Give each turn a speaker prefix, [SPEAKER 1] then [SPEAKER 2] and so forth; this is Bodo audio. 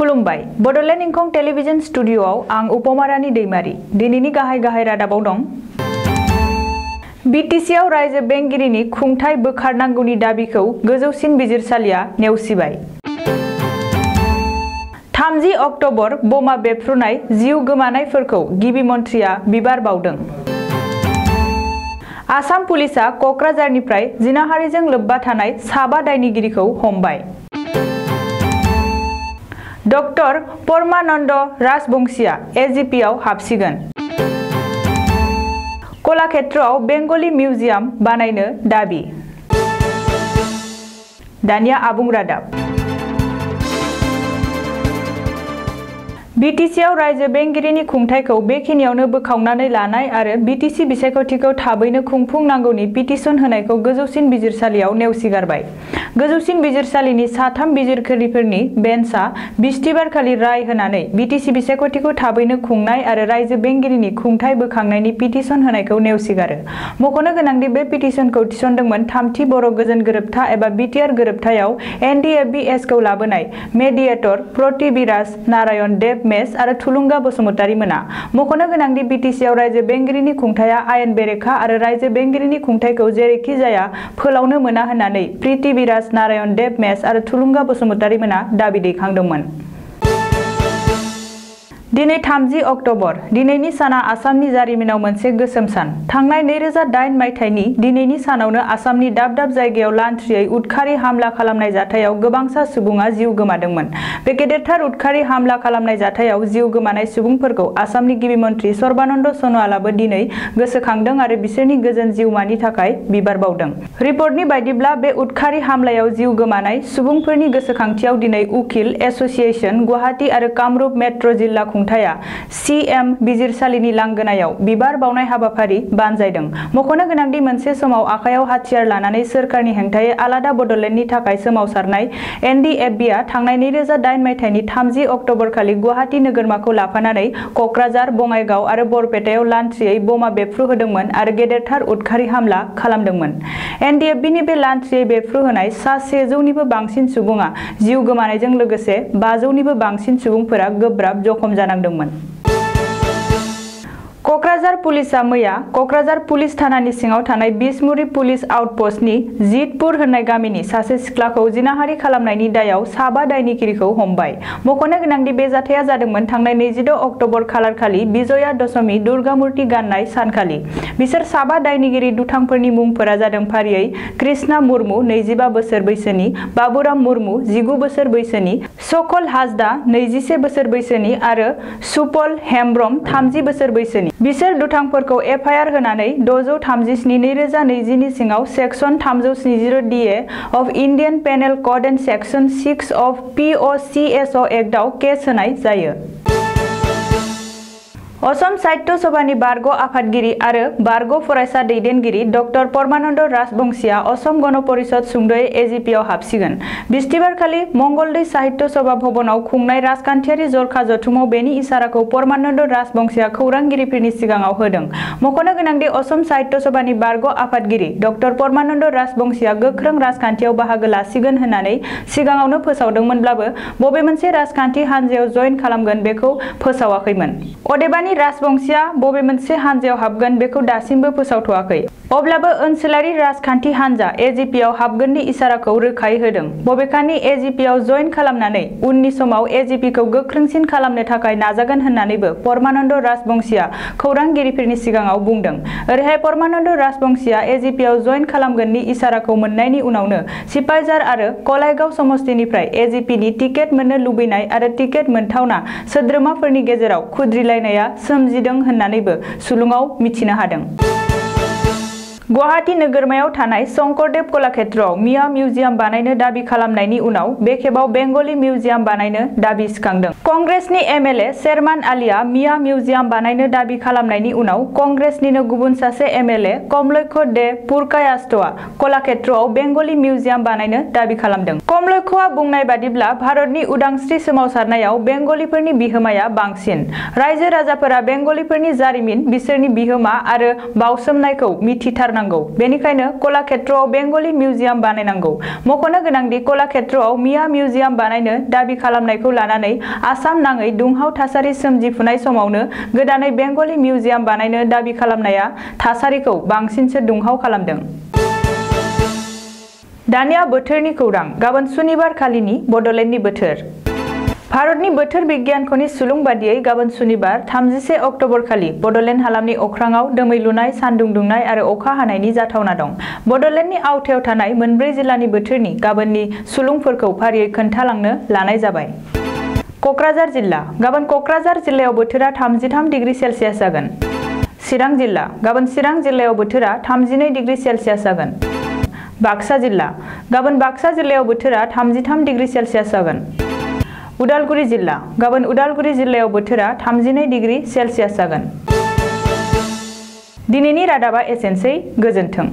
[SPEAKER 1] खुलुमबाय बड'लेण्ड इंखं टेलिभिजन स्टुडिय'आव आं उपमारानि दैमारी दिनैनि गाहाय रादाबाव दं। बिटिसिआव रायजो बेंगिरिनि खुंथाय बोखारनांगौनि दाबिखौ गोजौसिन बिजिरसालिया नेवसिबाय। 30 अक्ट'बर बमा बेफ्रुनाय जिउ गोमानायफोरखौ गिबि मन्थ्रिया बिबार बावदों। आसाम पुलिसआ क'क्राझारनिफ्राय जिनाहारिजों लोब्बा थानाय साबा दायनिगिरिखौ हमबाय। डक्टर परमानन्द राजबंशीआ एजिपिआव हाबसिगोन। कलाक्षेत्रआव बेंगली मिउजियाम बानायनो दाबि। दानिया आबुं रादाब। बिटिसिआव रायजो बेंगिरिनि खुंथायखौ बेखिनियावनो बोखावनानै लानाय आरो बिटिसि बिसायख'थिखौ थाबैनो खुंफुंनांगौनि पिटिसन होनायखौ गोजौसिन बिजिरसालियाव नेवसिगारबाय। गोजौसिन बिजिरसालिनि साथाम बिजिरगिरिफोरनि बेन्चआ बिस्तिबारखालि राय होनानै बिटिसि बिसायख'थिखौ थाबैनो खुंनाय आरो रायजो बेंगिरिनि खुंथाय बोखांनायनि पिटिसन होनायखौ नेवसिगारो। मख'नो गोनांदि बे पिटिसनखौ थिसनदोंमोन थामथि बर' गोजोन गोरोबथा एबा बिटिआर गोरोबथायाव एनडिएफबि-एसखौ लाबोनाय मेडिएटर प्रतिबिराज नारायण देब मेस आरो थुलुंगा बसुमतारी मोना। मख'नो गोनांदि बिटिसिआव रायजो बेंगिरिनि खुंथाया आयेन बेरेखा आरो रायजो बेंगिरिनि खुंथायखौ जेरैखि जाया फोलावनो मोना होननानै प्रतिबिराज नारायण देब मेस आरो थुलुंगा बसुमतारी मोना दाबि दैखांदोंमोन। दिनै 30 अक्ट'बर दिनैनि साना आसामनि जारिमिनाव मोनसे गोसोम सान। थांनाय 2008 मायथाइनि दिनैनि सानावनो आसामनि दाब दाब जायगायाव लान्थ्रियै उदखारि हामला खालामनाय जाथायाव गोबांसा सुबुङा जिउ गोमादोंमोन। बे गेदेरथार उदखारि हामला खालामनाय जाथायाव जिउ गोमानाय सुबुंफोरखौ आसामनि गिबि मन्थ्रि सर्बानन्द सन'वालाबो दिनै गोसोखांदों आरो बिसोरनि गोजोन जिउमानि थाखाय बिबार बावदों। रिपर्टनि बायदिब्ला बे उदखारि हामलायाव जिउ गोमानाय सुबुंफोरनि गोसोखांथियाव दिनै उकिल एस'सिएशन गुवाहाटी आरो कामरुप मेट्र' जिल्ला खुंथाया CM बिजिरसालिनि लांगोनायाव बिबार बावनाय हाबाफारि बानजायदों। मख'नो गोनांदि मोनसे समाव आखायाव हाथियार लानानै सोरखारनि हेंथायै आलादा बड'लेण्डनि थाखाय सोमावसारनाय एनडिएफबिआ थांनाय 2008 मायथाइनि 30 अक्ट'बर खालि गुवाहाटी नोगोरमाखौ लाफानानै क'क्राझार, बङाइगाव आरो बरपेटायाव लान्थ्रियै बमा बेफ्रुहोदोंमोन आरो गेदेरथार उदखारि हामला खालामदोंमोन। एनडिएफबिनि बे लान्थ्रियै बेफ्रुहोनाय सा 100निबो बांसिन सुबुङा जिउ गोमानायजों लोगोसे 500निबो बांसिन सुबुंफोरा गोब्राब जखम जानांदोंमोन। क'क्राझार पुलिसआ मैया क'क्राझार पुलिस थानानि सिङाव थानाय बिसमुरि पुलिस आउटप'स्टनि जितपुर होननाय गामिनि सासे सिख्लाखौ जिनाहारि खालामनायनि दायाव साबा दायनिगिरिखौ हमबाय। मख'नो गोनांदि बे जाथाया जादोंमोन थांनाय 26 अक्ट'बर खालारखालि बिजया दशमी दुर्गा मुर्ति गाननाय सानखालि। बिसोर साबा दायनिगिरि दुथांफोरनि मुंफोरा जादों फारियै कृष्णा मुर्मु 25 बोसोर बैसोनि, बाबुराम मुर्मु 19 बोसोर बैसोनि, सकल हाजदा 21 बोसोर बैसोनि आरो सुपल हेम्ब्रम 30 बोसोर बैसोनि। बिसोर दुथांफोरखौ एफआइआर होनानै 637/2020 नि सिङाव section 370 of Indian penal code and section 6 of POCSO एक्टआव केस होनाय जायो। असम साहित्य सभानि बारग' आफादगिरि आरो बारग' फरायसा दैदेनगिरि डक्टर परमानन्द राजबंशीआ असम गण परिषद सुंद'यै एजिपिआव हाबसिगोन। बिस्तिबारखालि मंगलदै साहित्य सभा भवनाव खुंनाय राजखान्थियारि जरखा जथुमाव बेनि इसाराखौ परमानन्द राजबंशीआ खौरांगिरिफोरनि सिगाङाव होदों। मख'नो गोनांदि असम साहित्य सभानि बारग' आफादगिरि डक्टर परमानन्द राजबंशीआ गोख्रों राजखान्थियाव बाहागो लासिगोन होननानै सिगाङावनो फोसावदोंमोनब्लाबो बबे मोनसे राजखान्थि हान्जायाव जइन खालामगोन बेखौ फोसावाखैमोन। अदेबानि राजबंशीआ बबे मोनसे हान्जायाव हाबगोन बेखौ दासिमबो फोसावथ'वाखै। अब्लाबो ओनसोलारि राजखान्थि हान्जा एजिपिआव हाबगोननि इसाराखौ रोखायै होदों। बबेखानि एजिपिआव जइन खालामनानै उननि समाव एजिपिखौ गोख्रोंसिन खालामनो थाखाय नाजागोन होननानैबो परमानन्द राजबंशीआ खौरांगिरिफोरनि सिगाङाव बुंदों। ओरैहाय परमानन्द राजबंशीआ एजिपिआव जइन खालामगोननि इसाराखौ मोननायनि उनावनो सिपाइजार आरो कलाइगाव समस्तिनिफ्राय एजिपिनि टिकेट मोननो लुबैनाय आरो टिकेट मोनथावना सोद्रोमाफोरनि गेजेराव खुद्रिलायनाया सोमजिदों होननानैबो सुलुङाव मिथिनो हादों। गुवाहाटी नोगोरमायाव थानाय शंकरदेव कलाक्षेत्रआव मिया मिउजियाम बानायनो दाबि खालामनायनि उनाव बे खेबाव बेंगली मिउजियाम बानायनो दाबि सिखांदों। कंग्रेसनि एमएलए शेरमान आलीआ मिया मिउजियाम बानायनो दाबि खालामनायनि उनाव कंग्रेसनिनो गुबुन सासे एमएलए कमलक्ष दे पुरकायास्थआ कलाक्षेत्रआव बेंगली मिउजियाम बानायनो दाबि खालामदों। कमलक्षआ बुंनाय बादिब्ला भारतनि उदांस्रि सोमावसारनायाव बेंगलीफोरनि बिहोमाया बांसिन। रायजो राजाफोरा बेंगलीफोरनि जारिमिन, बिसोरनि बिहोमा आरो बाउसोमनायखौ मिथिथारनांगौ। जानांगौ बेनिखायनो कलाक्षेत्रआव बेंगली मिउजियाम बानायनांगौ मख'नो गोनांदि कलाक्षेत्रआव मिया मिउजियाम बानायनो दाबि खालामनायखौ लानानै आसाम नाङै दुंहाव थासारि सोमजिफुनाय समावनो गोदानै बेंगली मिउजियाम बानायनो दाबि खालामनाया थासारिखौ बांसिनसो दुंहाव खालामदों। दानिया बोथोरनि खौरां गाबोन सुनिबार खालिनि बड'लेण्डनि बोथोर भारतनि बोथोर बिगियानख'नि सुलुं बादियै गाबोन सुनिबार 31 अक्ट'बर खालि बड'लेण्ड हालामनि अख्राङाव दोमैलुनाय सान्दुं दुंनाय आरो अखा हानायनि जाथावना दं। बड'लेण्डनि आवथायाव थानाय मोनब्रै जिल्लानि बोथोरनि गाबोननि सुलुंफोरखौ फारियै खोन्थालांनो लानाय जाबाय। क'क्राझार जिल्ला गाबोन क'क्राझार जिल्लायाव बोथोरा 33 डिग्री सेल्सियास जागोन। चिरां जिल्ला गाबोन चिरां जिल्लायाव बोथोरा 32 डिग्री सेल्सियास जागोन। बाक्सा जिल्ला गाबोन बाक्सा जिल्लायाव बोथोरा 33 डिग्री सेल्सियास जागोन। उदालगुरि जिल्ला गाबोन उदालगुरि जिल्लायाव बोथोरा 32 डिग्री सेल्सियास जागोन। दिनैनि रादाबा एसेनोसै गोजोन्थों।